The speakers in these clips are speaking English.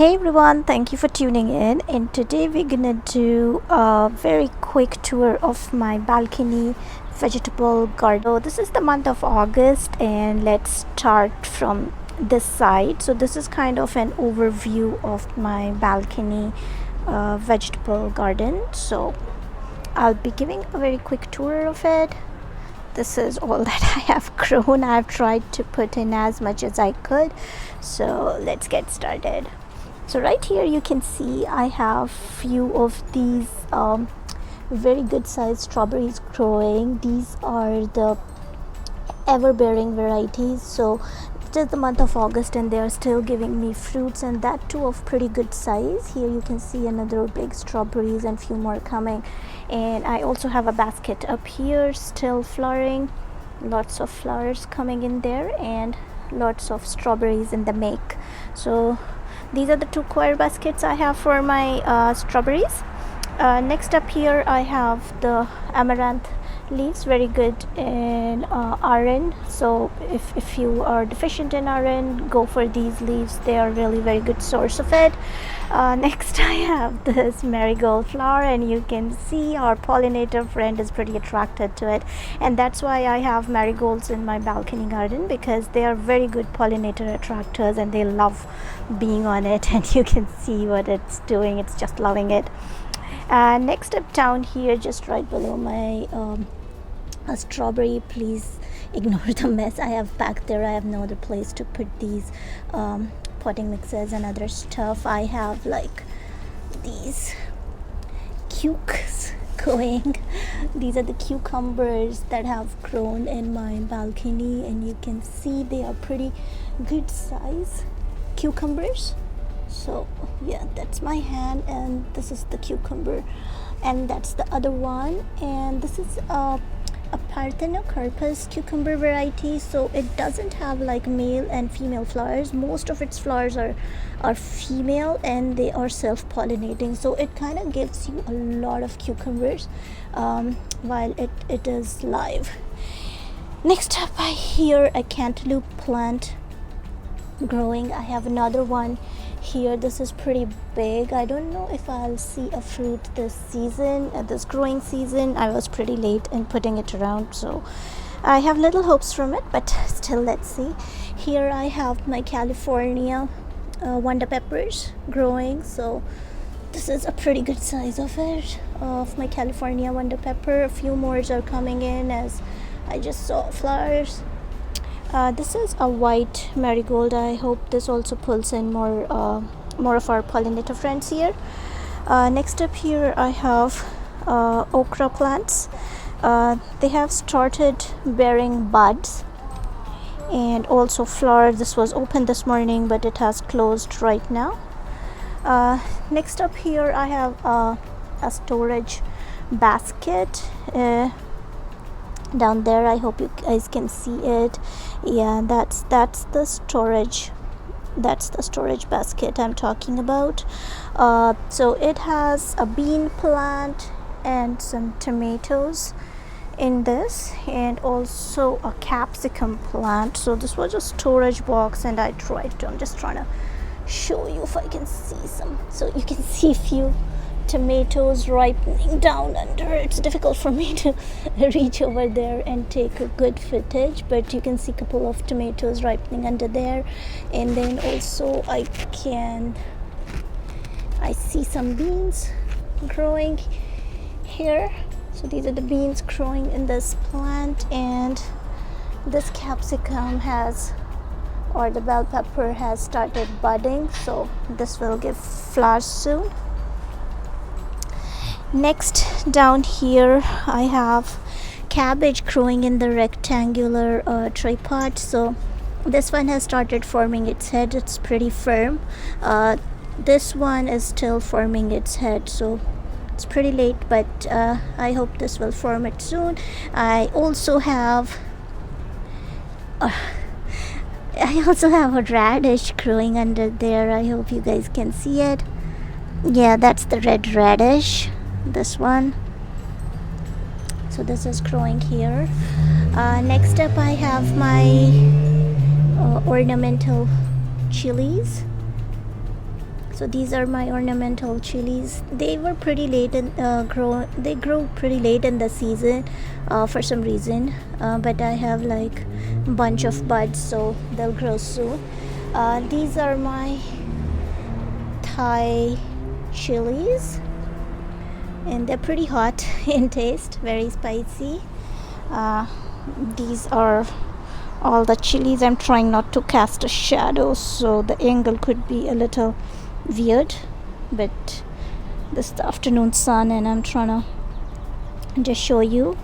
Hey everyone, thank you for tuning in. And today we're gonna do a very quick tour of my balcony vegetable garden. So this is the month of August, and let's start from this side. So this is kind of an overview of my balcony vegetable garden. So I'll be giving a very quick tour of it. This is all that I have grown. I've tried to put in as much as I could. So let's get started. So right here you can see I have few of these very good sized strawberries growing. These are the ever-bearing varieties. So it is the month of August and they are still giving me fruits, and that too of pretty good size. Here you can see another big strawberries and few more coming. And I also have a basket up here still flowering, lots of flowers coming in there, and lots of strawberries in the make. So these are the two coir baskets I have for my strawberries. Next up here I have the amaranth leaves, very good in iron. So if you are deficient in iron, go for these leaves. They are really very good source of it. Next I have this marigold flower, and you can see our pollinator friend is pretty attracted to it, and that's why I have marigolds in my balcony garden, because they are very good pollinator attractors and they love being on it. And you can see what it's doing, it's just loving it. Next up down here, just right below my a strawberry, please ignore the mess I have back there. I have no other place to put these potting mixes and other stuff. I have like these cukes going. These are the cucumbers that have grown in my balcony, and you can see they are pretty good size cucumbers. So yeah, that's my hand, and this is the cucumber, and that's the other one, and this is a parthenocarpus cucumber variety. So it doesn't have like male and female flowers. Most of its flowers are female, and they are self-pollinating, so it kind of gives you a lot of cucumbers while it is live. Next up I hear a cantaloupe plant growing. I have another one here. This is pretty big. I don't know if I'll see a fruit this season, this growing season. I was pretty late in putting it around, so I have little hopes from it, but still, let's see. Here I have my California wonder peppers growing. So this is a pretty good size of it, of my California wonder pepper. A few more are coming in as I just saw flowers. This is a white marigold. I hope this also pulls in more of our pollinator friends here. Next up here I have okra plants. They have started bearing buds and also flowers. This was open this morning, but it has closed right now. Next up here I have a storage basket down there. I hope you guys can see it. Yeah, that's the storage basket I'm talking about. So it has a bean plant and some tomatoes in this, and also a capsicum plant. So this was a storage box, and I'm just trying to show you if I can see some. So you can see a few tomatoes ripening down under. It's difficult for me to reach over there and take a good footage, but you can see a couple of tomatoes ripening under there. And then also I see some beans growing here. So these are the beans growing in this plant, and this capsicum the bell pepper has started budding, so this will give flowers soon. Next down here I have cabbage growing in the rectangular tripod. So this one has started forming its head. It's pretty firm. This one is still forming its head, so it's pretty late, but I hope this will form it soon. I also have a radish growing under there. I hope you guys can see it. Yeah, that's the red radish, this one. So this is growing here. Next up I have my ornamental chilies. So these are my ornamental chilies. They were pretty late in they grow pretty late in the season for some reason, but I have like a bunch of buds, so they'll grow soon. These are my Thai chilies, and they're pretty hot in taste, very spicy. These are all the chilies. I'm trying not to cast a shadow, so the angle could be a little weird, but this is the afternoon sun and I'm trying to just show you.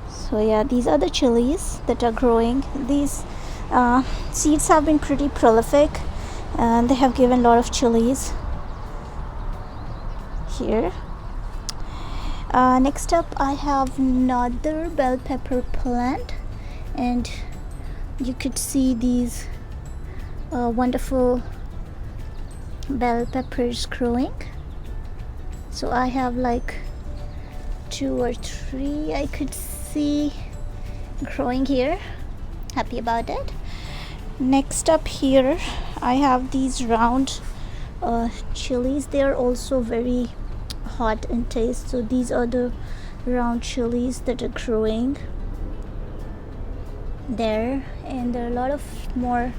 So yeah, these are the chilies that are growing. These seeds have been pretty prolific and they have given a lot of chilies here. Next up I have another bell pepper plant, and you could see these wonderful bell peppers growing. So I have like 2 or 3 I could see growing here. Happy about it. Next up here I have these round chilies. They are also very hot in taste. So these are the round chilies that are growing there, and there are a lot of more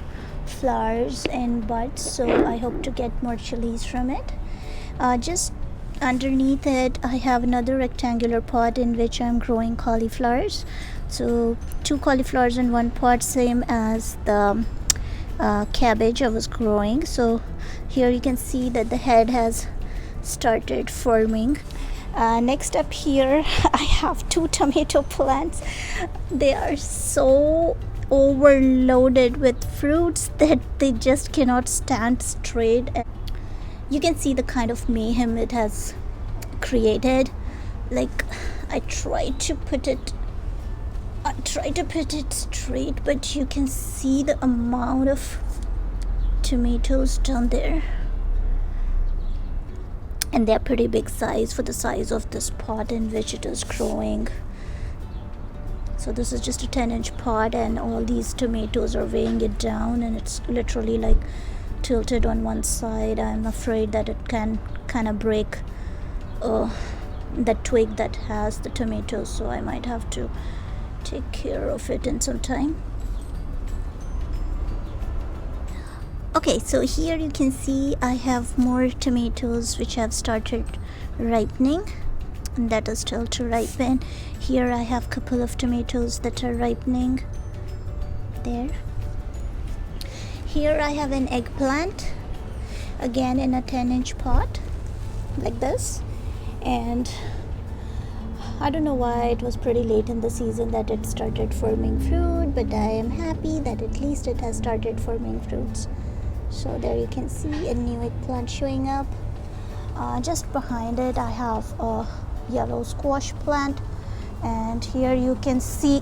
flowers and buds, so I hope to get more chilies from it. Just underneath it I have another rectangular pot in which I'm growing cauliflowers. So 2 cauliflowers in one pot, same as the cabbage I was growing. So here you can see that the head has started forming. Next up here I have 2 tomato plants. They are so overloaded with fruits that they just cannot stand straight. You can see the kind of mayhem it has created. Like I tried to put it straight, but you can see the amount of tomatoes down there, and they're pretty big size for the size of this pot in which it is growing. So this is just a 10-inch pot, and all these tomatoes are weighing it down, and it's literally like tilted on one side. I'm afraid that it can kind of break the twig that has the tomatoes, so I might have to take care of it in some time. Okay, so here you can see I have more tomatoes which have started ripening, and that is still to ripen. Here I have a couple of tomatoes that are ripening there. Here I have an eggplant, again in a 10-inch pot like this, and I don't know why it was pretty late in the season that it started forming fruit, but I am happy that at least it has started forming fruits. So there you can see a new eggplant showing up. Just behind it I have a yellow squash plant, and here you can see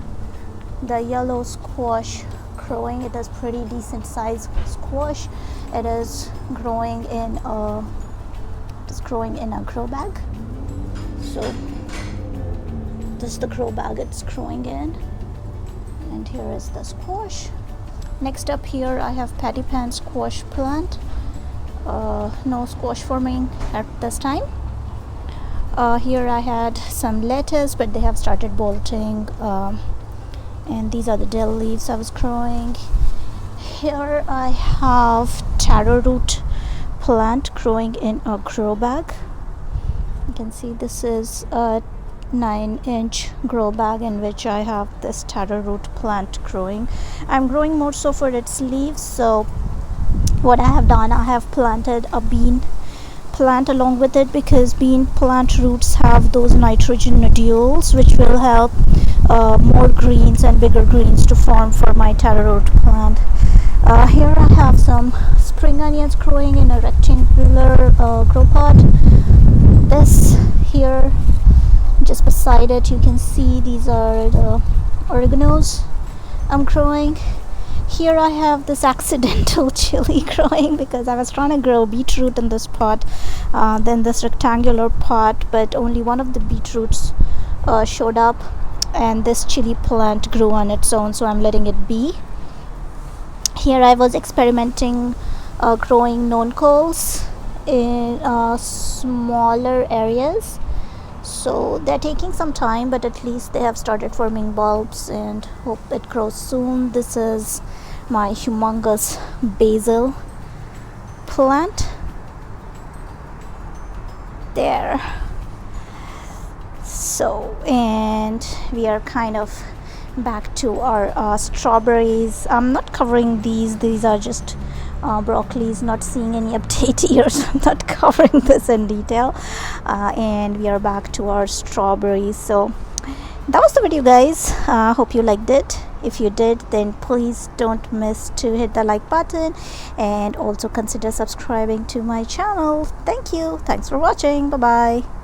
the yellow squash growing. It is pretty decent size squash. It is growing in a grow bag. So this is the grow bag it's growing in, and here is the squash. Next up here I have patty pan squash plant. No squash forming at this time. Here I had some lettuce, but they have started bolting, and these are the dill leaves I was growing. Here I have taro root plant growing in a grow bag. You can see this is a 9-inch grow bag in which I have this taro root plant growing. I'm growing more so for its leaves, so what I have done, I have planted a bean plant along with it, because bean plant roots have those nitrogen nodules which will help more greens and bigger greens to form for my taro root plant. Here I have some spring onions growing in a rectangular grow pot. This here, just beside it, you can see these are the oreganos I'm growing. Here I have this accidental chili growing because I was trying to grow beetroot in this pot, then this rectangular pot, but only one of the beetroots showed up, and this chili plant grew on its own, so I'm letting it be. Here I was experimenting growing non-coals in smaller areas, so they're taking some time, but at least they have started forming bulbs and hope it grows soon. This is my humongous basil plant there. So, and we are kind of back to our strawberries. I'm not covering these are just broccolis, not seeing any update here, so I'm not covering this in detail. And we are back to our strawberries. So that was the video, guys. Hope you liked it. If you did, then please don't miss to hit the like button and also consider subscribing to my channel. Thank you. Thanks for watching. Bye bye.